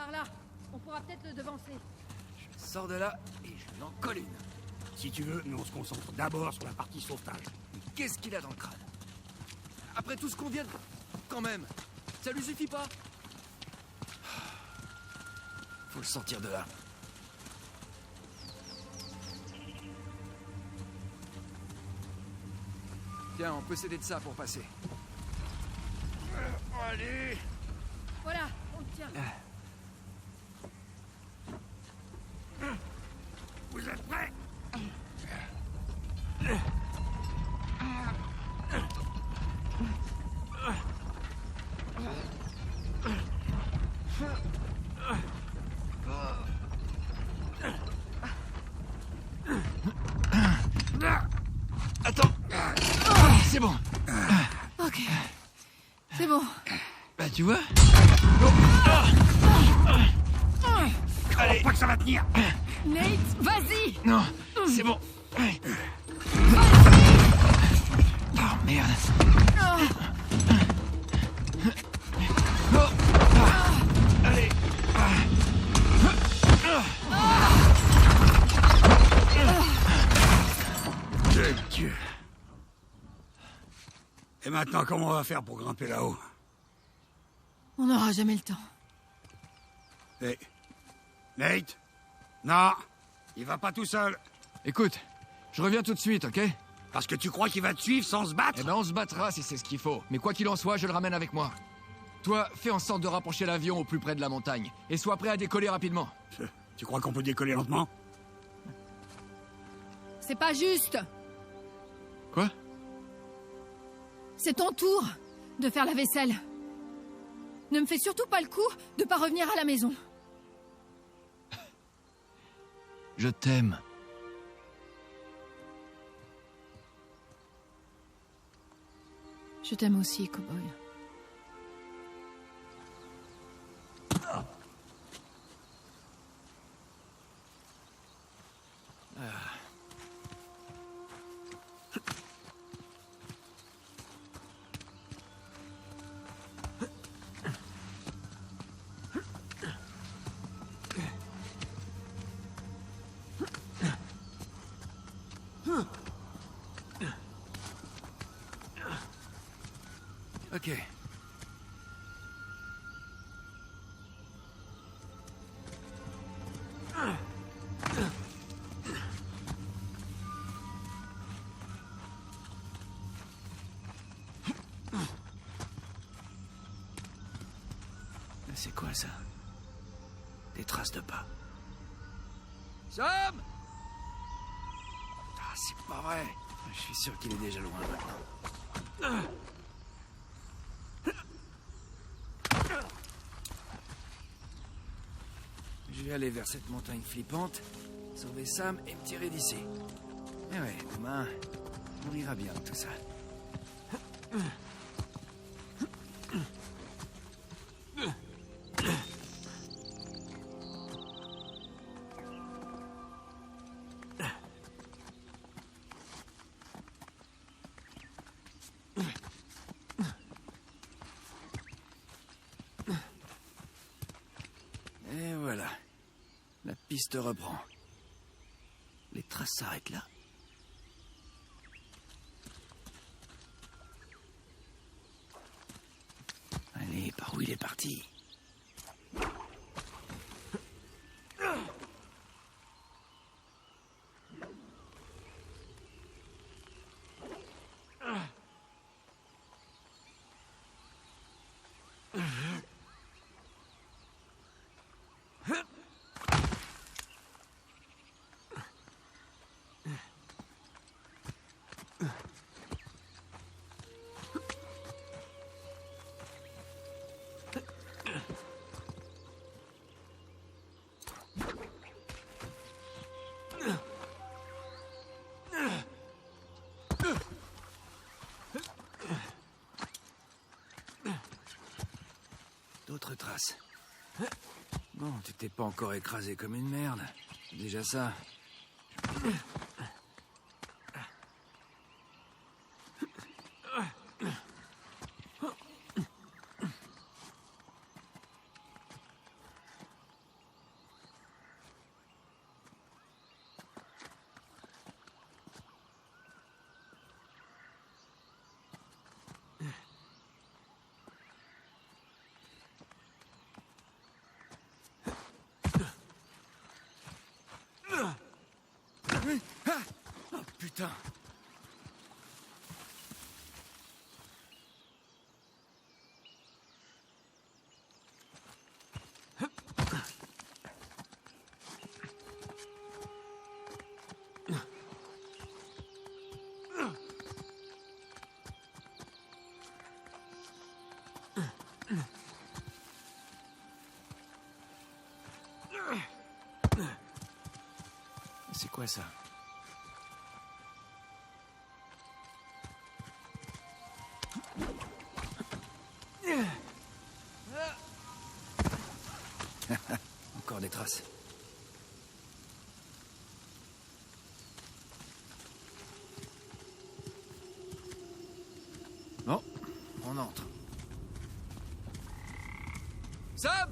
Par là, on pourra peut-être le devancer. Je sors de là et je lui en colle une. Si tu veux, nous on se concentre d'abord sur la partie sauvetage. Mais qu'est-ce qu'il a dans le crâne? Après tout ce qu'on vient de... Quand même, ça lui suffit pas? Faut le sortir de là. Tiens, on peut s'aider de ça pour passer. Allez! Voilà, on le tient. Vous êtes prêts? Attends. C'est bon. Ok. C'est bon. Bah tu vois. Allez, pas que ça va tenir! Nate, vas-y! Non, c'est bon. Oh merde. Allez. De Dieu! Et maintenant, comment on va faire pour grimper là-haut? On n'aura jamais le temps. Hé... Nate? Non! Il va pas tout seul! Écoute, je reviens tout de suite, ok? Parce que tu crois qu'il va te suivre sans se battre? Eh ben on se battra si c'est ce qu'il faut. Mais quoi qu'il en soit, je le ramène avec moi. Toi, fais en sorte de rapprocher l'avion au plus près de la montagne. Et sois prêt à décoller rapidement. Tu crois qu'on peut décoller lentement? C'est pas juste! Quoi? C'est ton tour de faire la vaisselle. Ne me fais surtout pas le coup de pas revenir à la maison. Je t'aime. Je t'aime aussi, cowboy. Ok. C'est quoi ça? Des traces de pas. Sam! Ah, c'est pas vrai. Je suis sûr qu'il est déjà loin maintenant. Je vais aller vers cette montagne flippante, sauver Sam et me tirer d'ici. Et ouais, demain, on ira bien tout ça. Et voilà. La piste reprend. Les traces s'arrêtent là. Allez, par où il est parti? D'autres traces. Bon, tu t'es pas encore écrasé comme une merde. C'est déjà ça. putain. C'est quoi ça? Encore des traces. Bon, on entre. Sam!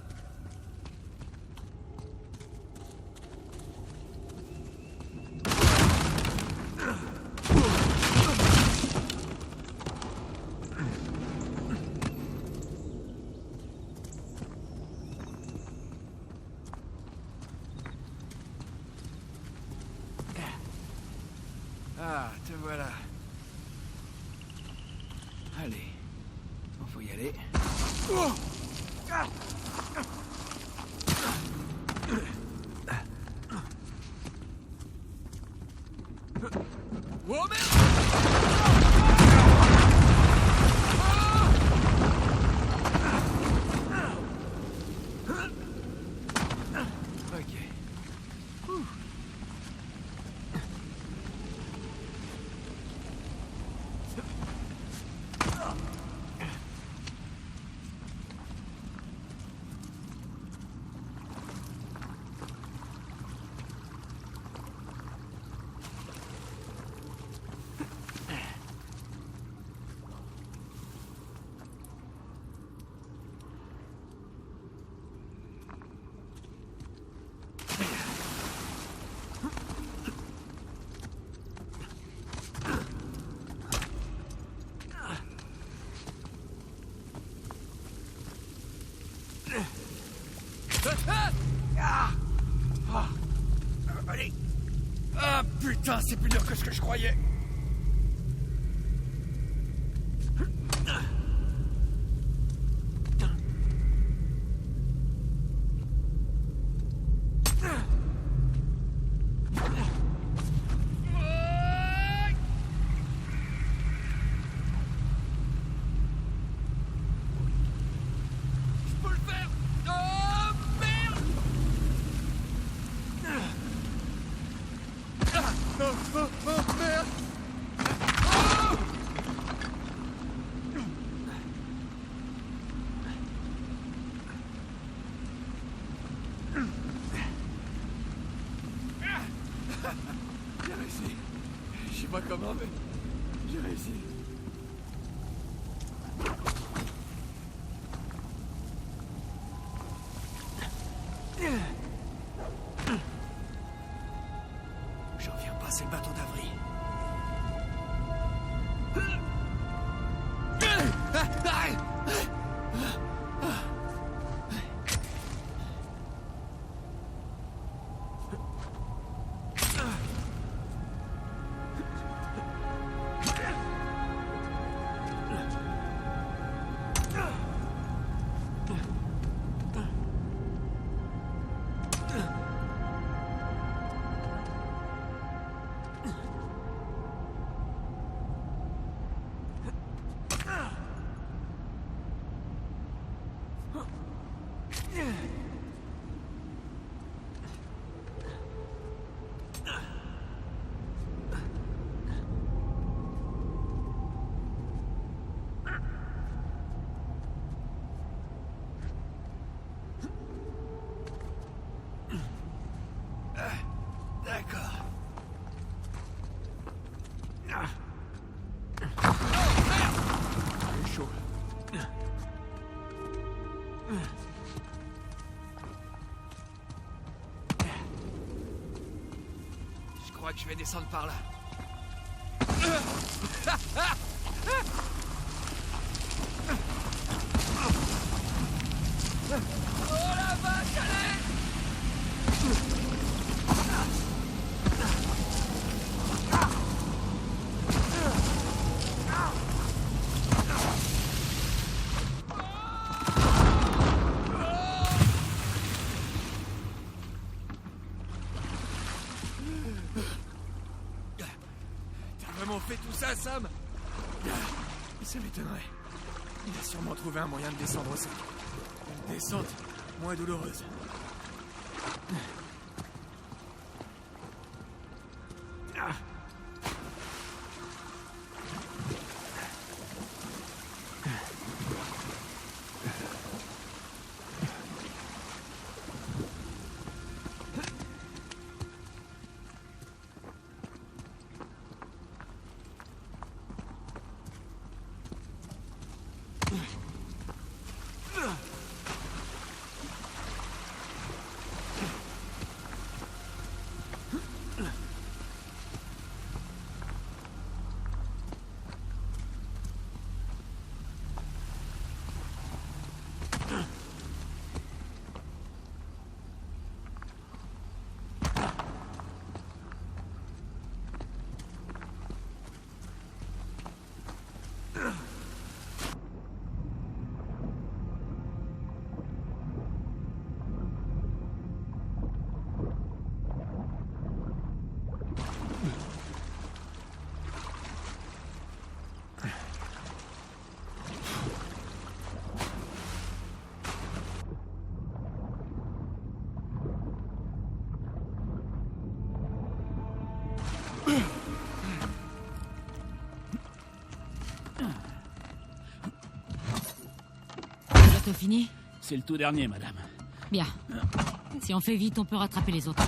Ah, te voilà. Allez, faut y aller. Oh merde! Ok. Allez! Ah putain, c'est plus dur que ce que je croyais. Je peux le faire. Oh merde. Oh merde. J'ai réussi. Je sais pas comment, mais j'ai réussi. Je reviens passer le bateau d'Avry. D'accord. C'est chaud. Je crois que je vais descendre par là. Oh la vache, allez! tout ça, Sam? Ça m'étonnerait. Il a sûrement trouvé un moyen de descendre au sec. Une descente moins douloureuse. Bientôt fini? C'est le tout dernier, madame. Bien. Si on fait vite, on peut rattraper les autres.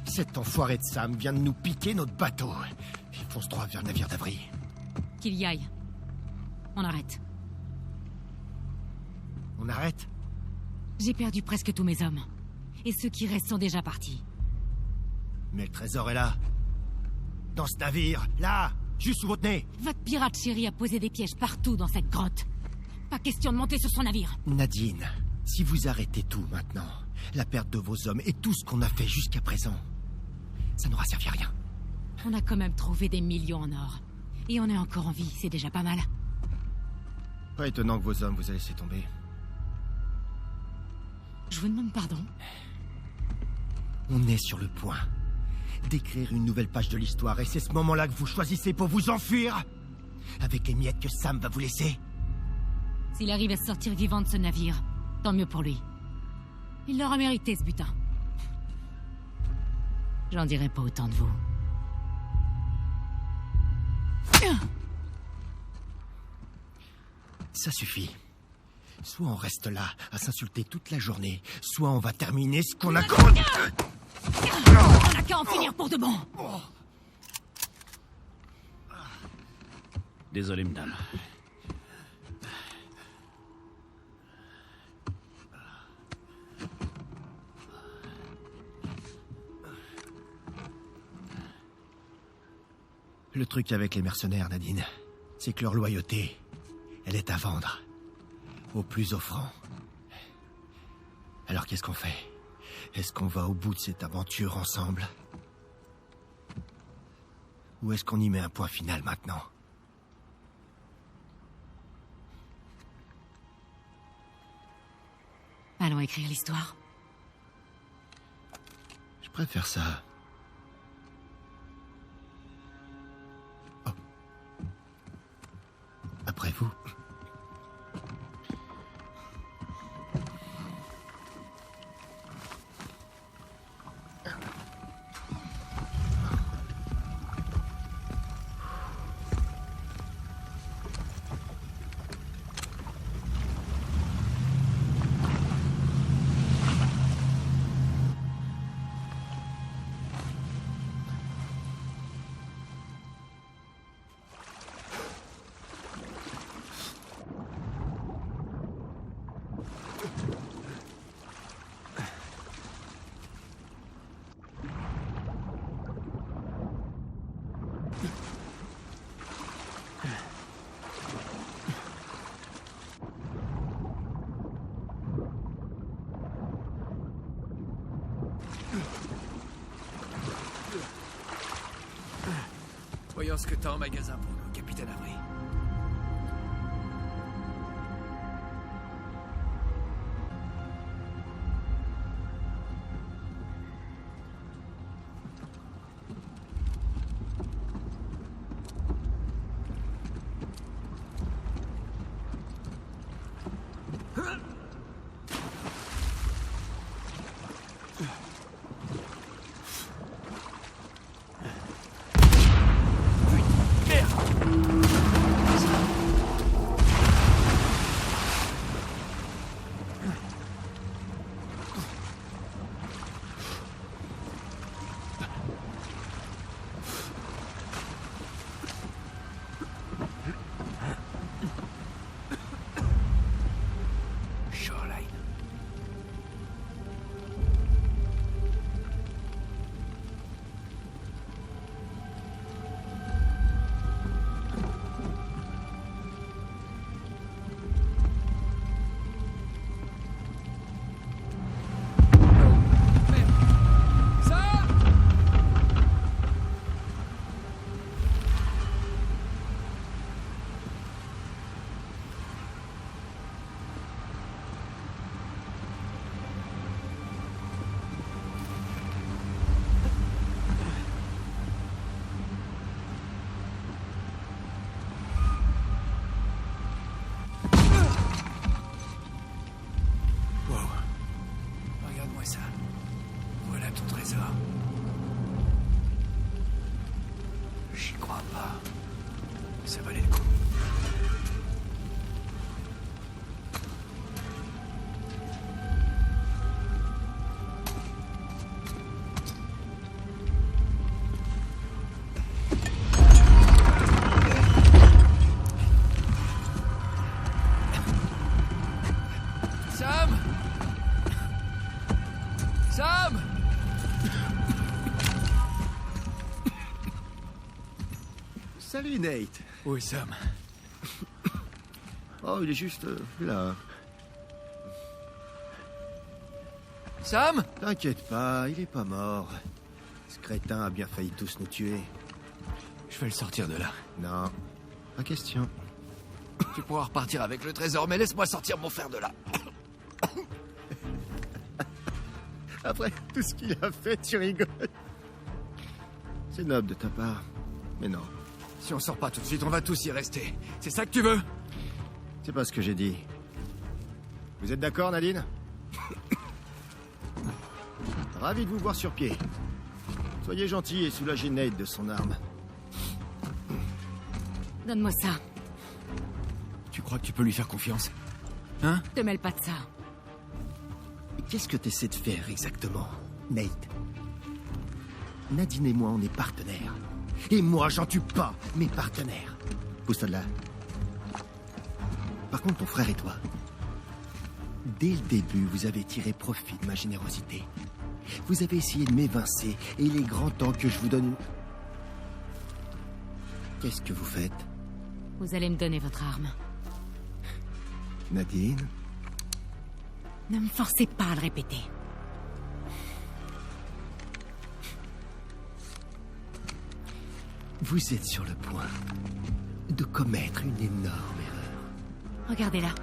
Cet enfoiré de Sam vient de nous piquer notre bateau. Il fonce droit vers le navire d'Avry. Qu'il y aille. On arrête. On arrête? J'ai perdu presque tous mes hommes. Et ceux qui restent sont déjà partis. Mais le trésor est là. Dans ce navire, là, juste sous votre nez. Votre pirate chéri a posé des pièges partout dans cette grotte. Pas question de monter sur son navire. Nadine, si vous arrêtez tout maintenant, la perte de vos hommes et tout ce qu'on a fait jusqu'à présent, ça n'aura servi à rien. On a quand même trouvé des millions en or. Et on est encore en vie, c'est déjà pas mal. Pas étonnant que vos hommes vous aient laissé tomber. Je vous demande pardon. On est sur le point d'écrire une nouvelle page de l'histoire, et c'est ce moment-là que vous choisissez pour vous enfuir, avec les miettes que Sam va vous laisser. S'il arrive à sortir vivant de ce navire, tant mieux pour lui. Il l'aura mérité, ce butin. J'en dirai pas autant de vous. Ça suffit. Soit on reste là, à s'insulter toute la journée, soit on va terminer ce qu'on a... On a qu'à en finir pour de bon. Désolé, madame. Le truc avec les mercenaires, Nadine, c'est que leur loyauté, elle est à vendre. Au plus offrant. Alors qu'est-ce qu'on fait? Est-ce qu'on va au bout de cette aventure ensemble? Ou est-ce qu'on y met un point final maintenant? Allons écrire l'histoire. Je préfère ça. Oh. Après vous. Voyons ce que t'as en magasin pour nous, capitaine Avery. trésor. J'y crois pas. Ça valait le coup. Sam! Sam! Salut, Nate. Où est Sam? Oh, il est juste là. Sam? T'inquiète pas, il est pas mort. Ce crétin a bien failli tous nous tuer. Je vais le sortir de là. Non, pas question. Tu pourras repartir avec le trésor, mais laisse-moi sortir mon frère de là. Après tout ce qu'il a fait, tu rigoles. C'est noble de ta part, mais non. Si on sort pas tout de suite, on va tous y rester. C'est ça que tu veux? C'est pas ce que j'ai dit. Vous êtes d'accord, Nadine? Ravi de vous voir sur pied. Soyez gentil et soulagez Nate de son arme. Donne-moi ça. Tu crois que tu peux lui faire confiance? Hein? Te mêle pas de ça. Qu'est-ce que t'essaies de faire exactement, Nate? Nadine et moi, on est partenaires. Et moi, j'en tue pas mes partenaires. Pousse-toi de là. Par contre, ton frère et toi, dès le début, vous avez tiré profit de ma générosité. Vous avez essayé de m'évincer, et il est grand temps que je vous donne une... Qu'est-ce que vous faites, Vous allez me donner votre arme. Nadine? Ne me forcez pas à le répéter. Vous êtes sur le point de commettre une énorme erreur. Regardez-la.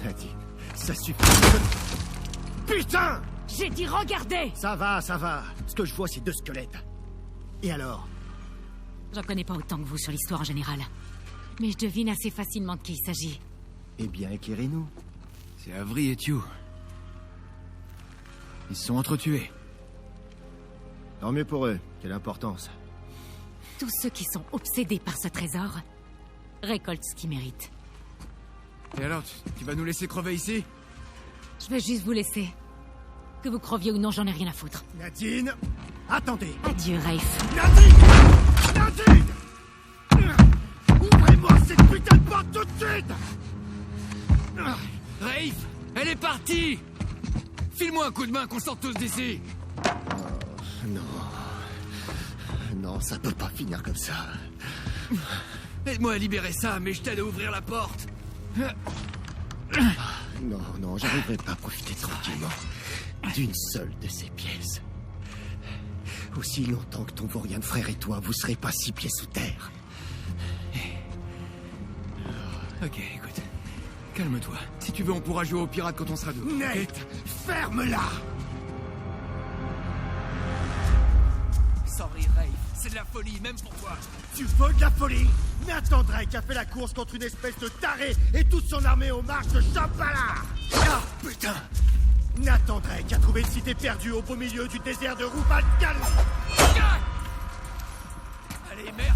Nadine, ça suffit. Putain! J'ai dit regardez! Ça va, ça va. Ce que je vois, c'est 2 squelettes. Et alors? J'en connais pas autant que vous sur l'histoire en général. Mais je devine assez facilement de qui il s'agit. Eh bien, éclairez-nous. C'est Avery et Tew. Ils se sont entretués. Tant mieux pour eux. Quelle importance. Tous ceux qui sont obsédés par ce trésor récoltent ce qu'ils méritent. Et alors, tu vas nous laisser crever ici? Je vais juste vous laisser. Que vous creviez ou non, j'en ai rien à foutre. Nadine! Attendez! Adieu, Rafe. Nadine! Nadine! Ouvrez-moi cette putain de porte tout de suite! Rafe! Elle est partie! File-moi un coup de main qu'on sorte tous d'ici! Non. Non, ça peut pas finir comme ça. Aide-moi à libérer ça, mais je t'aide à ouvrir la porte! Non, non, j'arriverai pas à profiter tranquillement d'une seule de ces pièces. Aussi longtemps que ton vaurien de frère et toi, vous serez pas 6 pieds sous terre. Ok, écoute. Calme-toi. Si tu veux, on pourra jouer aux pirates quand on sera dehors. Nate, ferme-la! Sorry, Rafe. C'est de la folie, même pour toi. Tu veux de la folie? Nathan Drake a fait la course contre une espèce de taré et toute son armée aux marches de Shambhala! Ah, putain! Nathan Drake a trouvé une cité perdue au beau milieu du désert de Rubalcali! Ah! Allez, merde!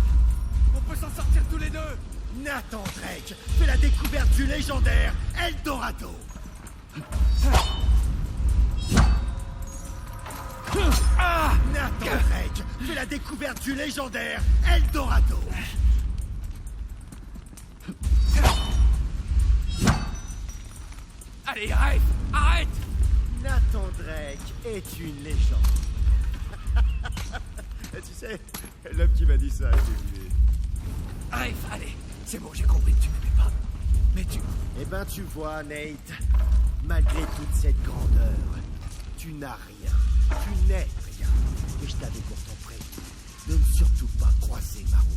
On peut s'en sortir tous les deux! Nathan Drake fait la découverte du légendaire Eldorado! Nathan Drake fait la découverte du légendaire Eldorado! Allez, Rafe! Arrête! Nathan Drake est une légende. Tu sais, l'homme qui m'a dit ça, j'ai vu. Rafe, allez! C'est bon, j'ai compris que tu m'aimais pas. Mais tu... Eh ben, tu vois, Nate, malgré toute cette grandeur, tu n'as rien. Tu n'es rien. Et je t'avais pourtant prévenu de ne surtout pas croiser ma route.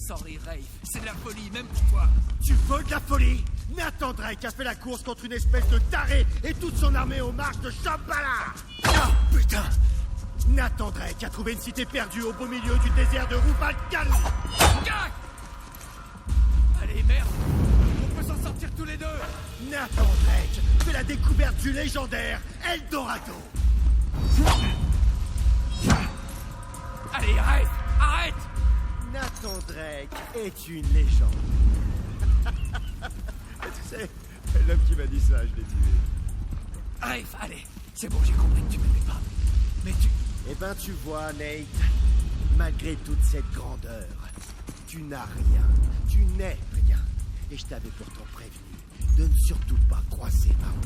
Sorry, conneries, Rafe. C'est de la folie, même pour toi. Tu veux de la folie? Nathan Drake a fait la course contre une espèce de taré et toute son armée aux marches de Shambhala. Ah, putain! Nathan Drake a trouvé une cité perdue au beau milieu du désert de Rubalcali. Gag! Allez, merde! On peut s'en sortir tous les deux! Nathan Drake fait la découverte du légendaire Eldorado. Allez, arrête! Arrête! Nathan Drake est une légende. Tu sais, l'homme qui m'a dit ça, je l'ai tué. Rafe, allez! C'est bon, j'ai compris que tu m'aimais pas. Mais tu... Eh ben, tu vois, Nate, malgré toute cette grandeur, tu n'as rien. Tu n'es rien. Et je t'avais pourtant prévenu de ne surtout pas croiser ma route.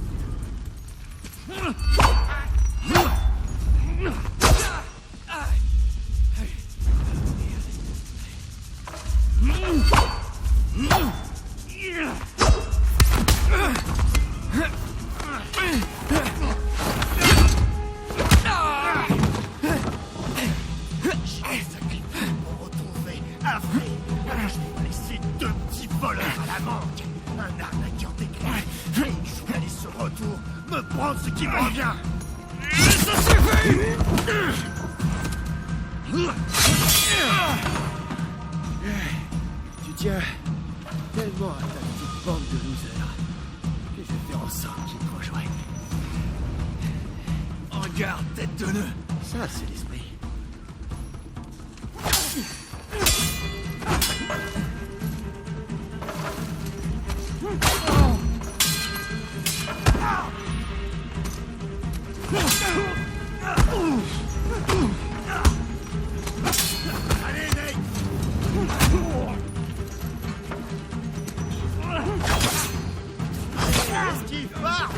Pour retrouver Afrique, je vais laisser deux petits voleurs à la manque. Un arnaqueur d'éclair et une journaliste sur retour me prendre ce qui me revient. Ça suffit! Tu tiens tellement à ta petite bande de losers que je vais faire en sorte qu'ils te rejoignent. Regarde, tête de nœud! Ça, c'est l'esprit. Allez, Nate! Esquive, pars!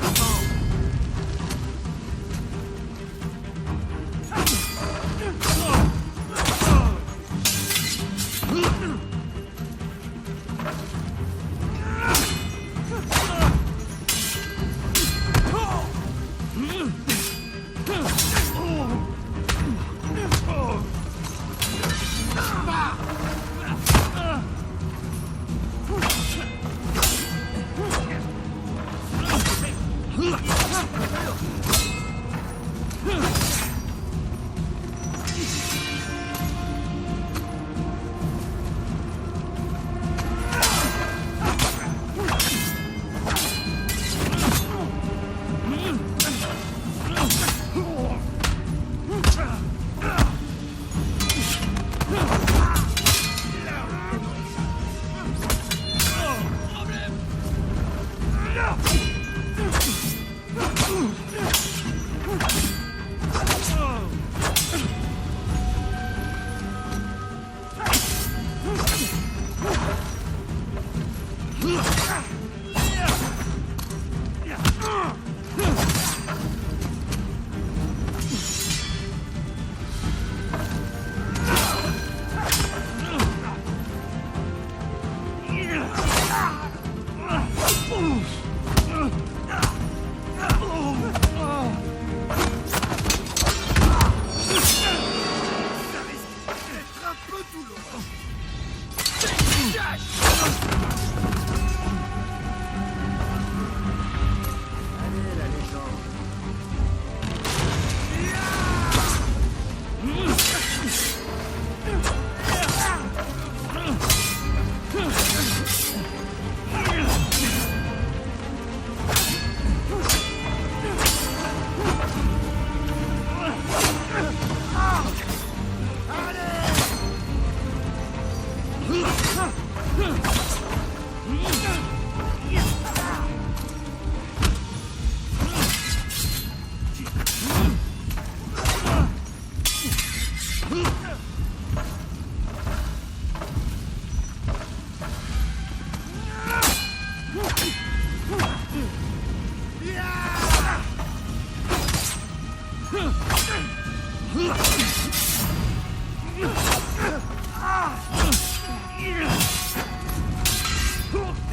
Allez, la légende.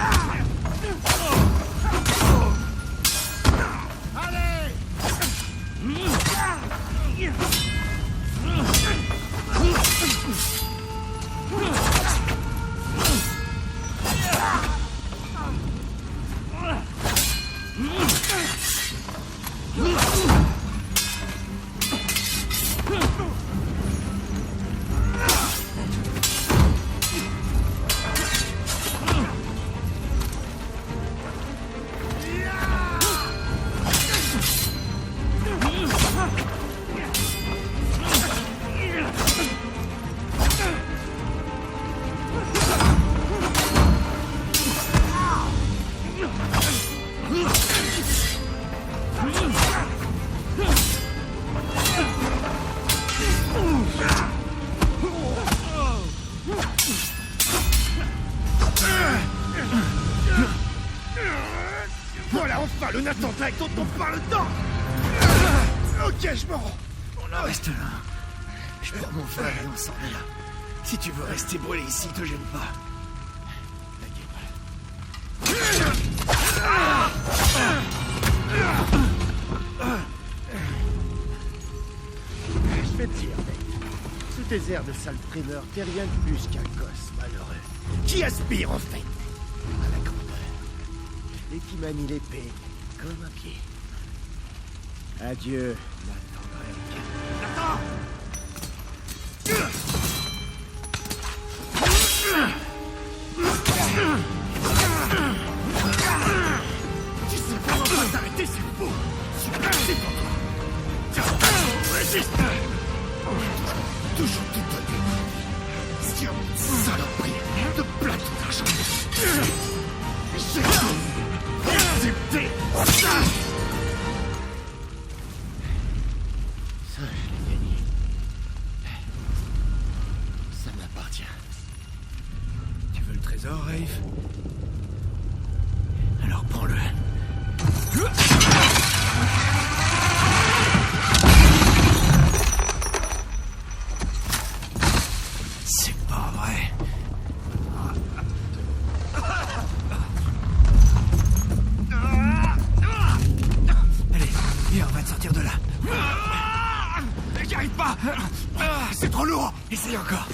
Ah! pas le Nathan Drake dont on parle tant. Ok, je me rends. Reste là. Je prends mon frère et on s'en est là. Si tu veux rester brûlé ici, te gêne pas. Je vais te dire, mec. Sous tes airs de sale primeur, t'es rien de plus qu'un gosse malheureux. Qui aspire, en fait, à la grandeur. Et qui manie l'épée comme un pied. Adieu, Nathan Drake. Nathan! Tu sais vraiment pas t'arrêter, c'est fou! Super, c'est pour toi! Tiens, résiste! Toujours tout donné. Sur une saloperie de plateau d'argent. J'ai accepté ça! Ça, je l'ai gagné. Ça m'appartient. Tu veux le trésor, Rafe? Alors prends-le. C'est pas vrai. Allez, viens, on va te sortir de là. J'y arrive pas! C'est trop lourd! Essaye encore.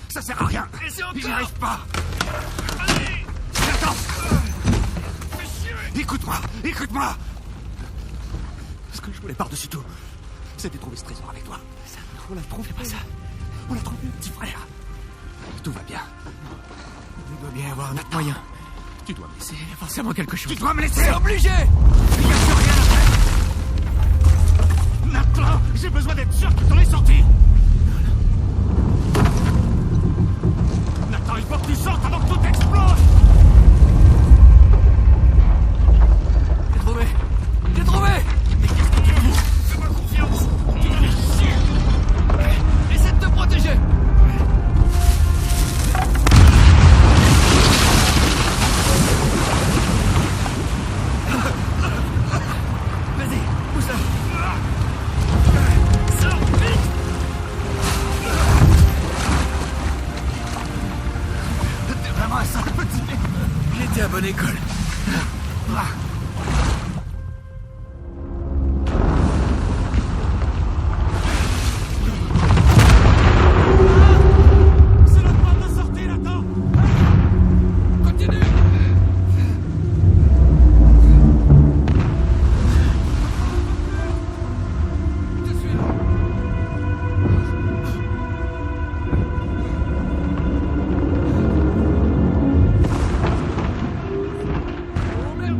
Ça sert à rien! Essaye encore. J'y arrive pas! Allez. Attends! Écoute-moi! Écoute-moi! Ce que je voulais par-dessus tout, c'était trouver ce trésor avec toi. On l'a trouvé, pas ça. On l'a trouvé, petit frère. Tout va bien. Il doit bien y avoir un autre moyen. Tu dois me laisser. Il y a forcément quelque chose. Tu dois me laisser! C'est obligé! Il n'y a plus rien après! Maintenant, j'ai besoin d'être sûr que t'en es sorti! Nathan, il faut que tu sortes avant que tout explose! J'ai trouvé! J'ai trouvé! Mais qu'est-ce que tu fous? Fais-moi confiance! Tu vas les chier! Essaie de te protéger! Vas-y, pousse-la! Sors vite! T'es vraiment un sale petit! J'étais à bonne école. C'est notre porte de sortie, Nathan! Continue! Je te suis là. Oh merde!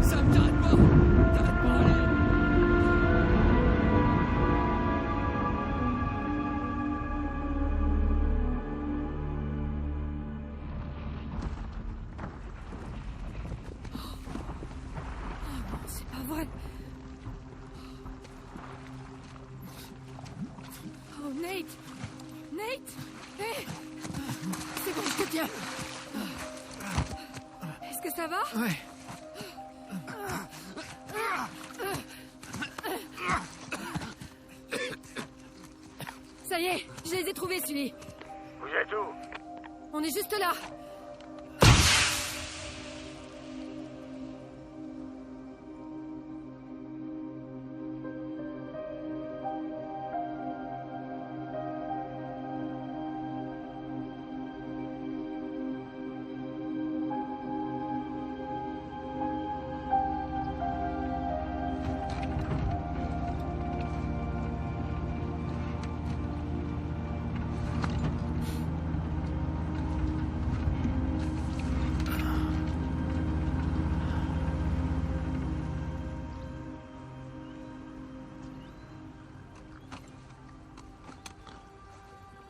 Sam, t'arrêtes pas! T'arrêtes pas, allez! C'est pas vrai. Oh, Nate! Nate! Hé! C'est bon, je te tiens. Est-ce que ça va? Ouais. Ça y est, je les ai trouvés, Sully. Vous êtes où? On est juste là.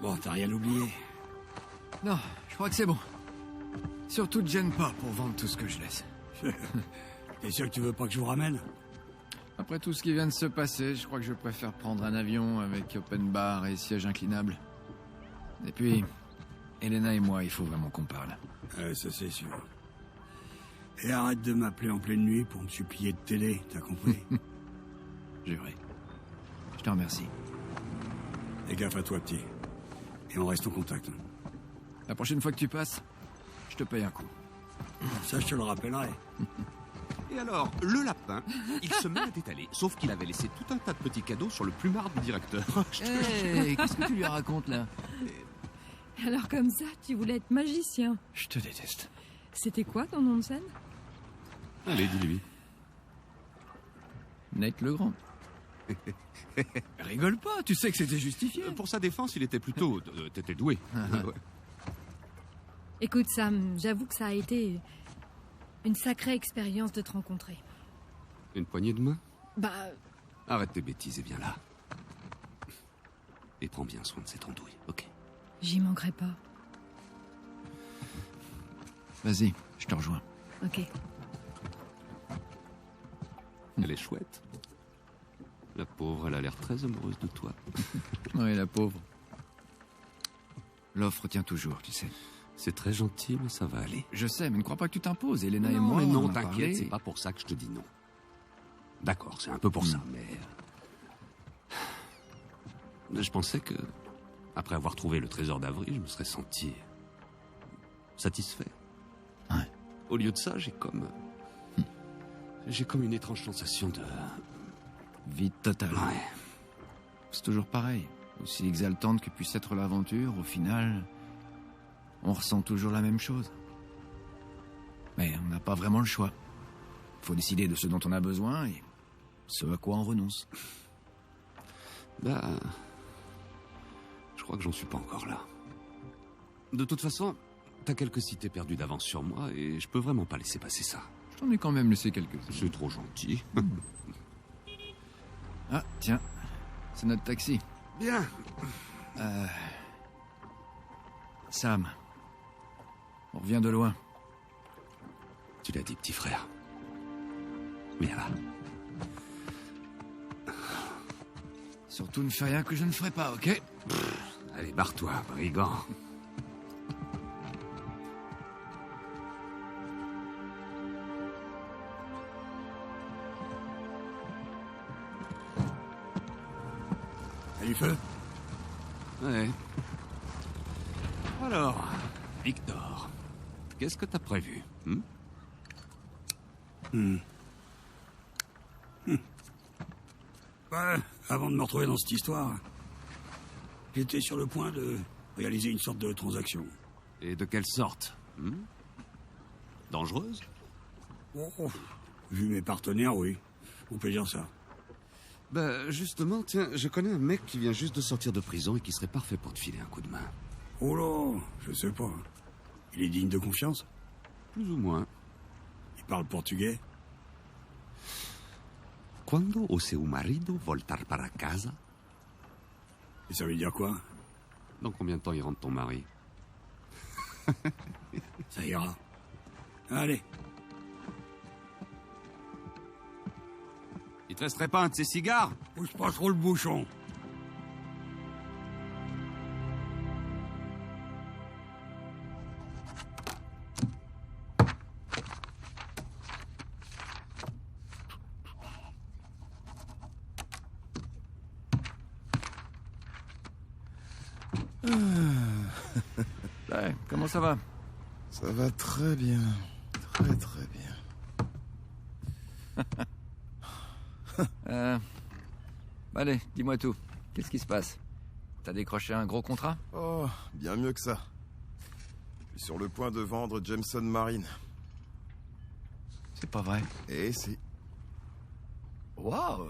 Bon, t'as rien oublié. Non, je crois que c'est bon. Surtout te gêne pas pour vendre tout ce que je laisse. T'es sûr que tu veux pas que je vous ramène? Après tout ce qui vient de se passer, je crois que je préfère prendre un avion avec open bar et siège inclinable. Et puis, Elena et moi, il faut vraiment qu'on parle. Ouais, ça c'est sûr. Et arrête de m'appeler en pleine nuit pour me supplier de t'aider, t'as compris? Juré. Je te remercie. Et gaffe à toi, petit. Et on reste en contact. La prochaine fois que tu passes, je te paye un coup. Ça, je te le rappellerai. Et alors, le lapin, il se met à détaler, sauf qu'il avait laissé tout un tas de petits cadeaux sur le plumard du directeur. Hé, qu'est-ce que tu lui racontes là? Alors comme ça, tu voulais être magicien. Je te déteste. C'était quoi ton nom de scène? Allez, dis-lui. Nate Legrand. Rigole pas, tu sais que c'était justifié. Pour sa défense, il était plutôt... t'étais doué. Ouais. Écoute Sam, j'avoue que ça a été une sacrée expérience de te rencontrer. Une poignée de main? Bah, Arrête tes bêtises et viens là. Et prends bien soin de cette andouille, ok? j'y manquerai pas. Vas-y, je te rejoins. Ok. Elle est chouette. La pauvre, elle a l'air très amoureuse de toi. Oui, la pauvre. L'offre tient toujours, tu sais. C'est très gentil, mais ça va aller. Je sais, mais ne crois pas que tu t'imposes. Elena et Non, moi, mais on non, en a t'inquiète, parlé. c'est pas pour ça que je te dis non. D'accord, c'est un peu pour ça, mais... Je pensais que, après avoir trouvé le trésor d'Avril, je me serais senti... satisfait. Ouais. Au lieu de ça, j'ai comme... J'ai comme une étrange sensation de... Vide total. Ouais. C'est toujours pareil. Aussi exaltante que puisse être l'aventure, au final, on ressent toujours la même chose. Mais on n'a pas vraiment le choix. Faut décider de ce dont on a besoin et ce à quoi on renonce. Bah... Je crois que j'en suis pas encore là. De toute façon, t'as quelques cités perdues d'avance sur moi et je peux vraiment pas laisser passer ça. Je t'en ai quand même laissé quelques-uns. C'est trop gentil. Ah, tiens, c'est notre taxi. Bien. Sam, on revient de loin. Tu l'as dit, petit frère. Viens là. Surtout ne fais rien que je ne ferai pas, ok? Allez, barre-toi, brigand. T'as du feu? Ouais. Alors, Victor, qu'est-ce que t'as prévu? Ouais, avant de me retrouver dans cette histoire, j'étais sur le point de réaliser une sorte de transaction. Et de quelle sorte? Dangereuse? Oh, vu mes partenaires, oui. On peut dire ça. Bah, justement, tiens, je connais un mec qui vient juste de sortir de prison et qui serait parfait pour te filer un coup de main. Oh là, je sais pas. Il est digne de confiance? Plus ou moins. Il parle portugais? Quando o seu marido voltar para casa? Et ça veut dire quoi? Dans combien de temps il rentre ton mari? Ça ira. Allez. Il te resterait pas un de ces cigares? Pousse pas trop le bouchon. Ouais, comment ça va? Ça va très bien. Très très bien. Allez, dis-moi tout. Qu'est-ce qui se passe? T'as décroché un gros contrat? Oh, bien mieux que ça. Je suis sur le point de vendre Jameson Marine. C'est pas vrai. Et si. Waouh!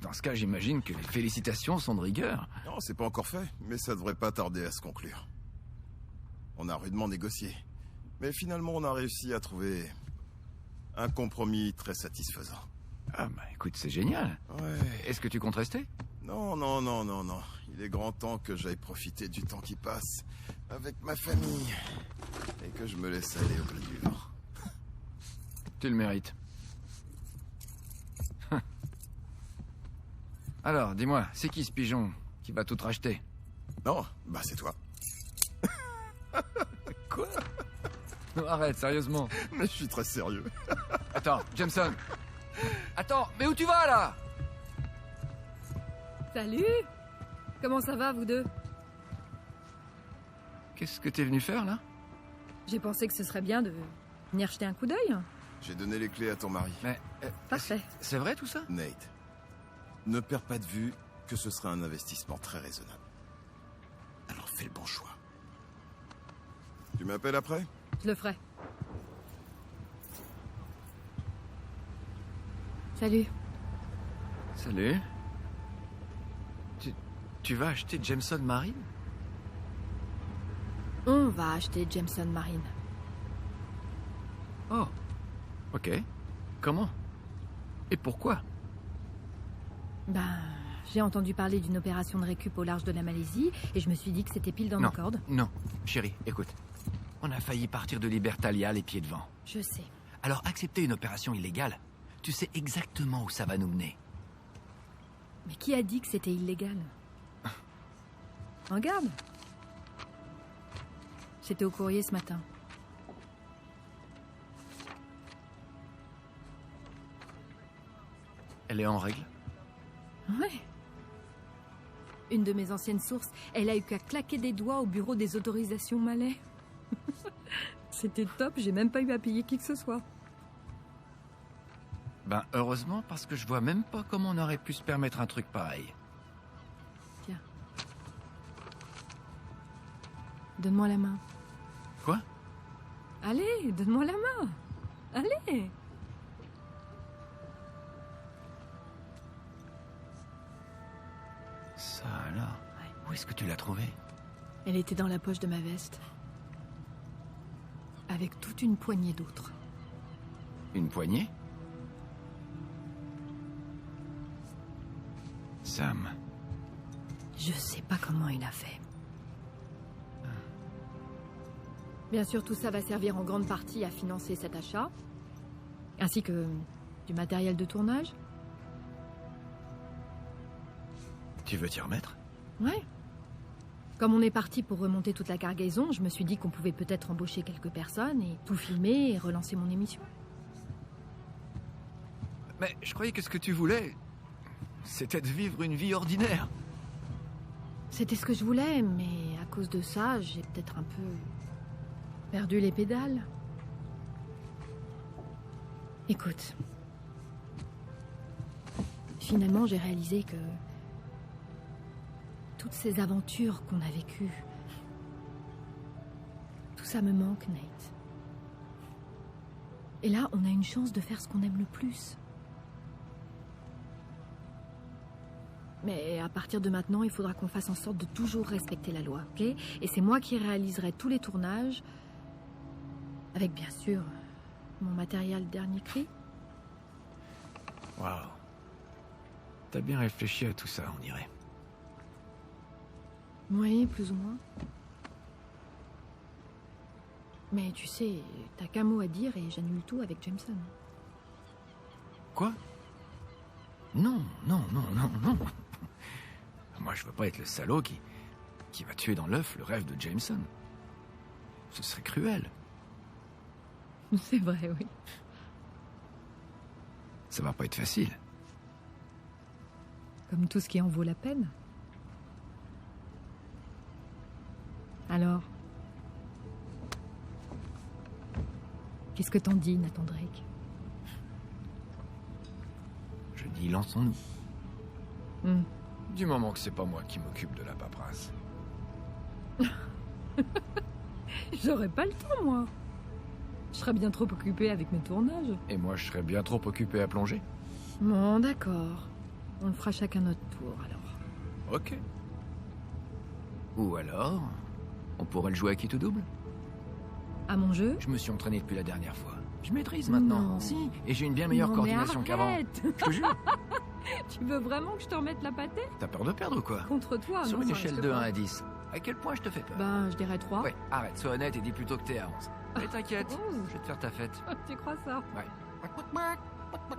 Dans ce cas, j'imagine que les félicitations sont de rigueur. Non, c'est pas encore fait, mais ça devrait pas tarder à se conclure. On a rudement négocié. Mais finalement, on a réussi à trouver un compromis très satisfaisant. Ah bah écoute, c'est génial. Ouais. Est-ce que tu comptes rester? Non. Il est grand temps que j'aille profiter du temps qui passe avec ma famille et que je me laisse aller au gré du vent. Tu le mérites. Alors, dis-moi, c'est qui ce pigeon qui va tout racheter? Non, bah c'est toi. Quoi? Non, arrête, sérieusement. Mais je suis très sérieux. Attends, Jameson. Attends, mais où tu vas, là? Salut! Comment ça va, vous deux? Qu'est-ce que t'es venu faire, là? J'ai pensé que ce serait bien de venir jeter un coup d'œil. J'ai donné les clés à ton mari. Mais... Parfait. C'est vrai, tout ça? Nate, ne perds pas de vue que ce sera un investissement très raisonnable. Alors fais le bon choix. Tu m'appelles après? Je le ferai. Salut. Salut. Tu vas acheter Jameson Marine? On va acheter Jameson Marine. Oh. Ok. Comment? Et pourquoi? Ben, j'ai entendu parler d'une opération de récup au large de la Malaisie et je me suis dit que c'était pile dans nos cordes. Non, chérie, écoute. On a failli partir de Libertalia les pieds devant. Je sais. Alors accepter une opération illégale, tu sais exactement où ça va nous mener. Mais qui a dit que c'était illégal? Regarde. C'était au courrier ce matin. Elle est en règle? Ouais. Une de mes anciennes sources, elle a eu qu'à claquer des doigts au bureau des autorisations Malais. C'était top, j'ai même pas eu à payer qui que ce soit. Ben, heureusement, parce que je vois même pas comment on aurait pu se permettre un truc pareil. Tiens. Donne-moi la main. Quoi? Allez, donne-moi la main. Allez. Ça alors? Ouais. Où est-ce que tu l'as trouvée? Elle était dans la poche de ma veste. Avec toute une poignée d'autres. Une poignée? Sam. Je sais pas comment il a fait. Bien sûr, tout ça va servir en grande partie à financer cet achat, ainsi que du matériel de tournage. Tu veux t'y remettre? Ouais. Comme on est parti pour remonter toute la cargaison, je me suis dit qu'on pouvait peut-être embaucher quelques personnes et tout filmer et relancer mon émission. Mais je croyais que ce que tu voulais, c'était de vivre une vie ordinaire. C'était ce que je voulais, mais à cause de ça, j'ai peut-être un peu perdu les pédales. Écoute. Finalement, j'ai réalisé que toutes ces aventures qu'on a vécues, tout ça me manque, Nate. Et là, on a une chance de faire ce qu'on aime le plus. Mais à partir de maintenant, il faudra qu'on fasse en sorte de toujours respecter la loi, ok? Et c'est moi qui réaliserai tous les tournages, avec bien sûr mon matériel dernier cri. Waouh. T'as bien réfléchi à tout ça, on dirait. Oui, plus ou moins. Mais tu sais, t'as qu'un mot à dire et j'annule tout avec Jameson. Quoi? Non, non, non, non, non. Moi, je veux pas être le salaud qui va tuer dans l'œuf le rêve de Jameson. Ce serait cruel. C'est vrai, oui. Ça va pas être facile. Comme tout ce qui en vaut la peine. Alors, qu'est-ce que t'en dis, Nathan Drake? Je dis, lançons-nous. Du moment que c'est pas moi qui m'occupe de la paperasse. J'aurais pas le temps, moi. Je serais bien trop occupée avec mes tournages. Et moi, je serais bien trop occupé à plonger. Bon, d'accord. On le fera chacun notre tour, alors. Ok. Ou alors, on pourrait le jouer à qui tout double? À mon jeu? Je me suis entraîné depuis la dernière fois. Je maîtrise maintenant. Non. Si, et j'ai une bien meilleure Non, coordination mais qu'avant. arrête. Je te jure. Tu veux vraiment que je te remette la pâtée? T'as peur de perdre ou quoi? Contre toi, Sur non, une ça échelle risque de 1 pas. à 10, à quel point je te fais peur? Ben, je dirais 3. Ouais, arrête, sois honnête et dis plutôt que t'es à 11. Mais t'inquiète, Oh. je vais te faire ta fête. Tu crois ça? Ouais.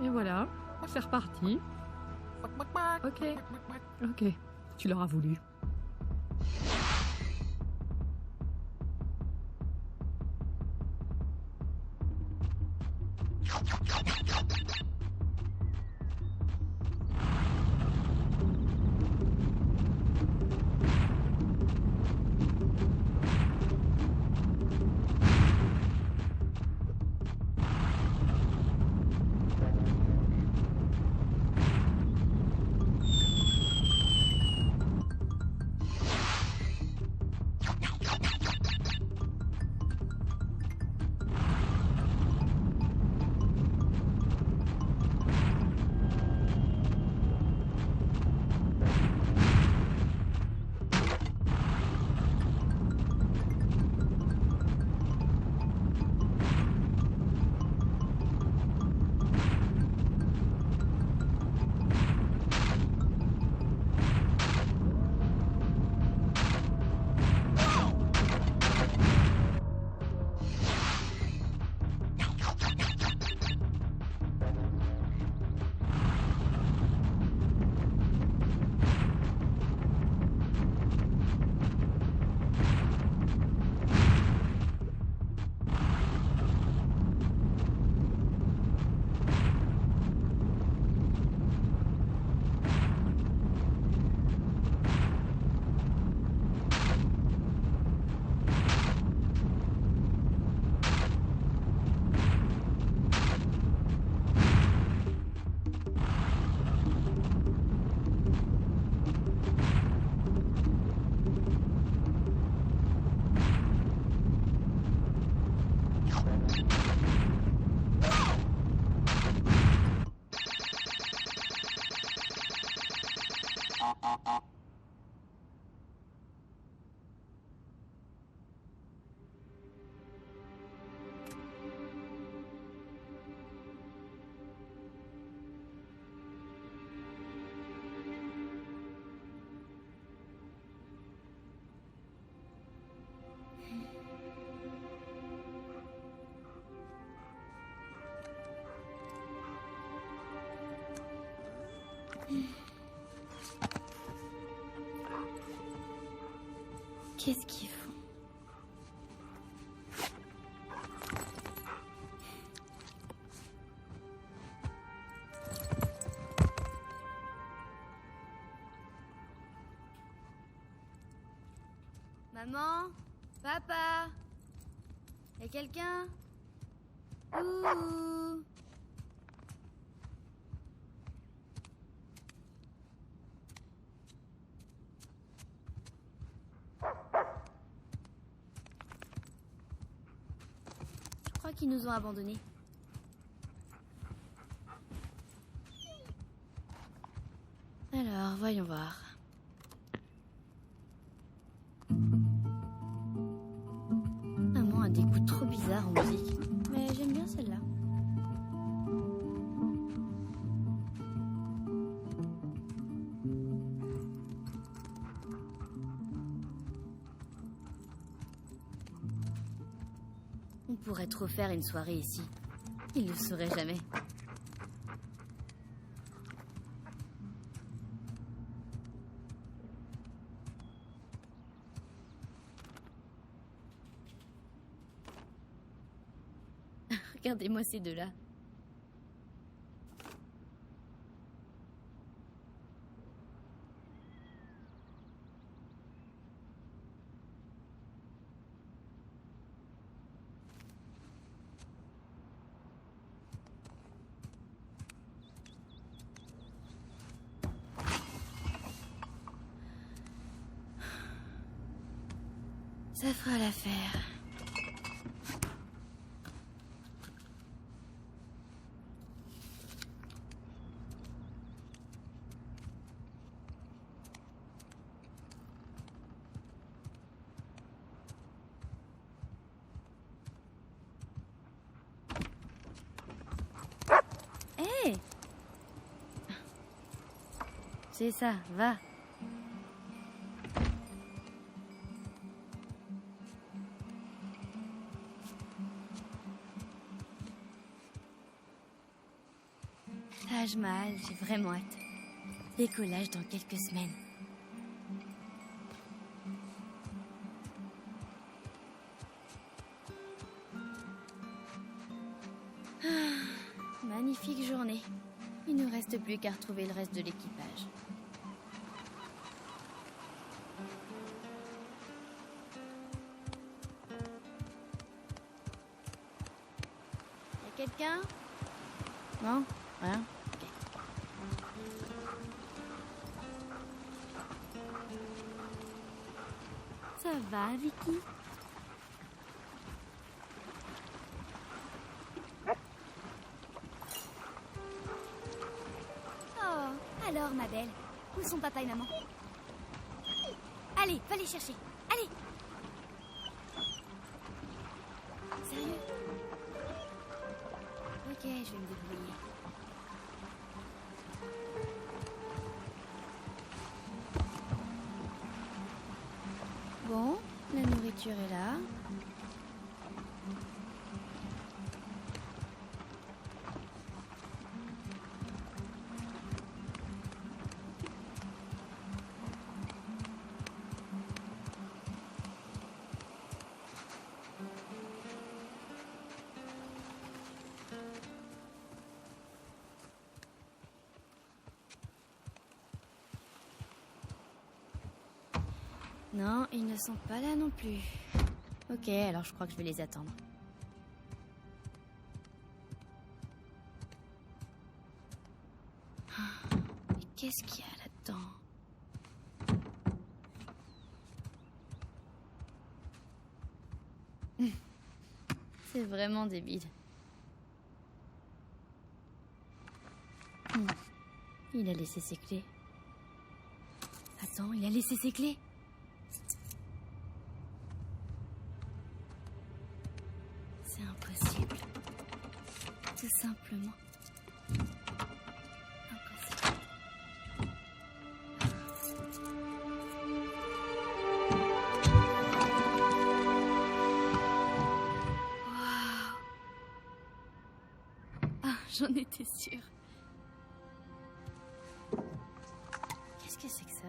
Et voilà, c'est reparti. Ok, tu l'auras voulu. Qu'est-ce qu'ils font? Maman? Papa? Y'a quelqu'un? Ouh. Je crois qu'ils nous ont abandonnés. Alors, voyons voir. Maman a des goûts trop bizarres en musique, mais j'aime bien celle-là. On pourrait trop faire une soirée ici. Il le saurait jamais. Regardez-moi ces deux-là. Ça fera l'affaire. Hé! C'est ça, va. Taj Mahal, j'ai vraiment hâte. Décollage dans quelques semaines. Magnifique journée. Il ne reste plus qu'à retrouver le reste de l'équipage. Y'a quelqu'un? Non? Rien? Ok. Ça va, Vicky? Alors, ma belle, où sont papa et maman? Allez, va les chercher. Allez! Sérieux? Ok, je vais me débrouiller. Bon, la nourriture est là. Non, ils ne sont pas là non plus. Ok, alors je crois que je vais les attendre. Mais qu'est-ce qu'il y a là-dedans? C'est vraiment débile. Il a laissé ses clés. Attends, il a laissé ses clés? C'est impossible. Tout simplement. Impossible. Waouh. Ah, j'en étais sûre. Qu'est-ce que c'est que ça?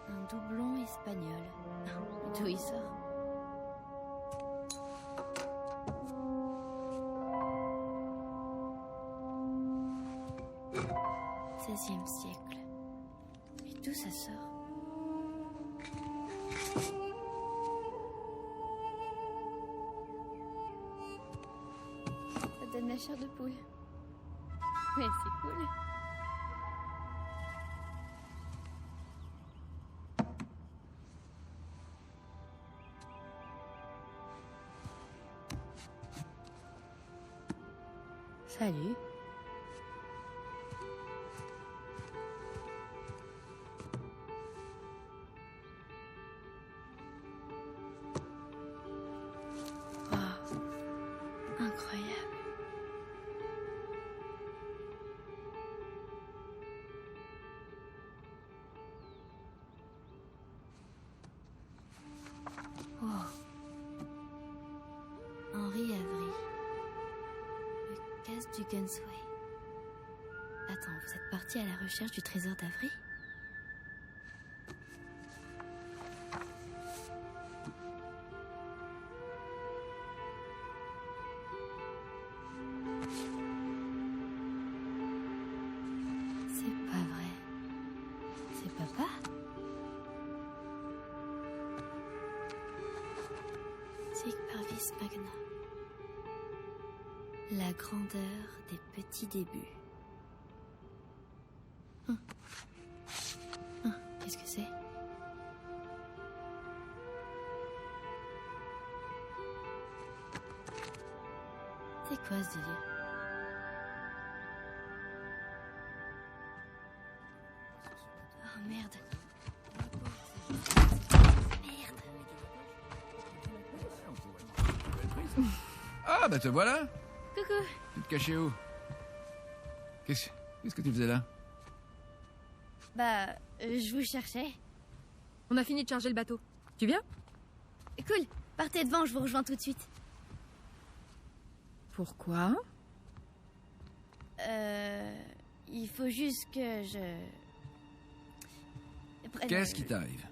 Un doublon espagnol. D'où il sort? XVIe siècle. Mais d'où ça sort? Ça donne la chair de poule. Mais c'est cool. Salut. Wow. Incroyable. Oh. Henri Avery. Le casse du Gunsway. Attends, vous êtes parti à la recherche du trésor d'Avery? C'est pas vrai. C'est papa? Sic parvis magna. La grandeur des petits débuts. Qu'est-ce que c'est? C'est quoi ce délire? Oh merde. Merde. Ah bah te voilà. Coucou. Tu te cachais où? Qu'est-ce que tu faisais là? Bah, je vous cherchais. On a fini de charger le bateau. Tu viens? Cool. Partez devant, je vous rejoins tout de suite. Pourquoi? Il faut juste que je... Qu'est-ce qui t'arrive?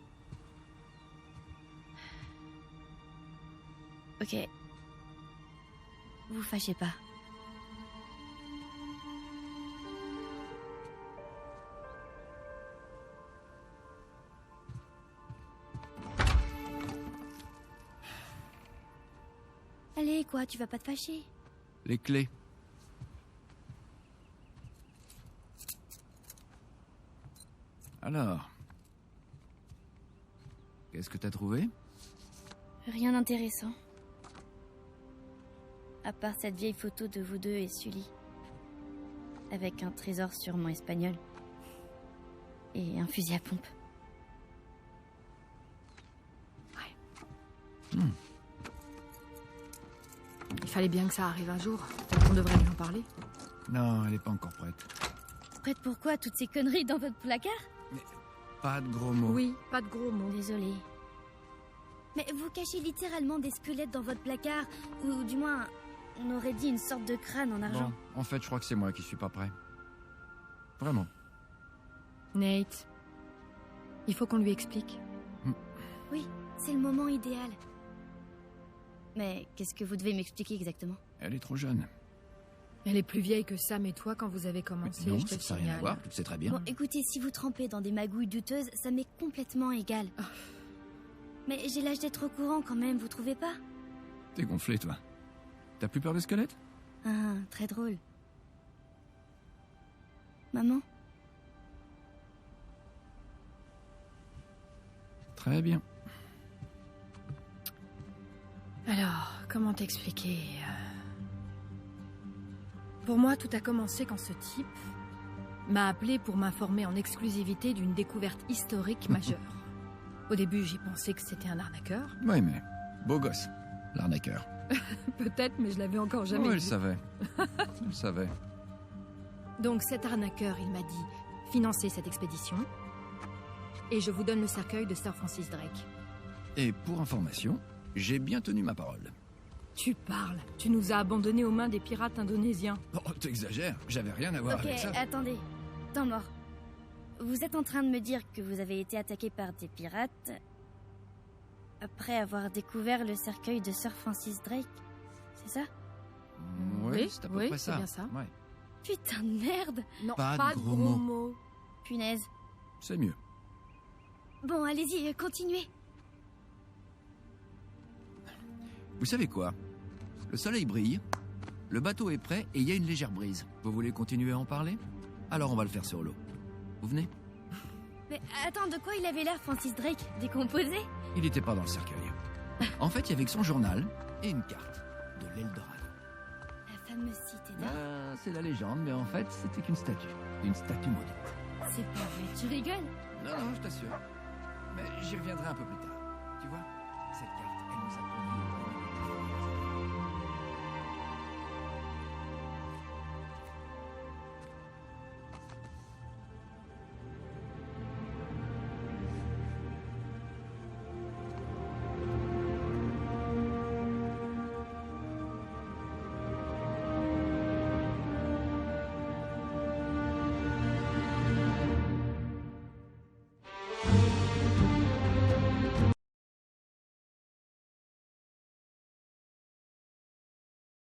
Ok. Vous fâchez pas. Allez, quoi, tu vas pas te fâcher? Les clés. Alors, qu'est-ce que t'as trouvé? Rien d'intéressant. À part cette vieille photo de vous deux et Sully. Avec un trésor sûrement espagnol. Et un fusil à pompe. Il fallait bien que ça arrive un jour. On devrait lui en parler. Non, elle est pas encore prête. Prête pourquoi toutes ces conneries dans votre placard? Pas de gros mots. Oui, pas de gros mots. Désolée. Mais vous cachez littéralement des squelettes dans votre placard. Ou du moins, on aurait dit une sorte de crâne en argent. Bon, en fait, je crois que c'est moi qui suis pas prêt. Vraiment. Nate, il faut qu'on lui explique. Oui, c'est le moment idéal. Mais qu'est-ce que vous devez m'expliquer exactement? Elle est trop jeune. Elle est plus vieille que Sam et toi quand vous avez commencé. Non, je te ça n'a rien à signale. voir, tu le sais très bien. Bon, écoutez, si vous trempez dans des magouilles douteuses, ça m'est complètement égal. Mais j'ai l'âge d'être au courant quand même, vous trouvez pas? T'es gonflé, toi. T'as plus peur des squelettes? Ah, très drôle. Maman? Très bien. Alors, comment t'expliquer? Pour moi, tout a commencé quand ce type m'a appelé pour m'informer en exclusivité d'une découverte historique majeure. Au début, j'ai pensé que c'était un arnaqueur. Oui, mais beau gosse, l'arnaqueur. Peut-être, mais je l'avais encore jamais Oh, vu. elle savait. Elle savait. Donc cet arnaqueur, il m'a dit, financez cette expédition et je vous donne le cercueil de Sir Francis Drake. Et pour information, j'ai bien tenu ma parole. Tu parles. Tu nous as abandonnés aux mains des pirates indonésiens. Oh, t'exagères, j'avais rien à voir Ok, avec ça. attendez. Temps mort. Vous êtes en train de me dire que vous avez été attaqué par des pirates après avoir découvert le cercueil de Sir Francis Drake, c'est ça? Oui, c'est à peu près c'est ça. bien ça. Ouais. Putain de merde! Non, Pas pas de de gros gros mots. mots. Punaise. C'est mieux. Bon, allez-y, continuez. Vous savez quoi? Le soleil brille, le bateau est prêt et il y a une légère brise. Vous voulez continuer à en parler? Alors on va le faire sur l'eau. Vous venez? Mais attends, de quoi il avait l'air, Francis Drake? Décomposé? Il n'était pas dans le cercueil. En fait, il y avait que son journal et une carte de l'Eldorado. La fameuse cité d'or. C'est la légende, mais en fait, c'était qu'une statue. Une statue maudite. C'est pas vrai, tu rigoles? Non, non, je t'assure. Mais j'y reviendrai un peu plus tard. Tu vois?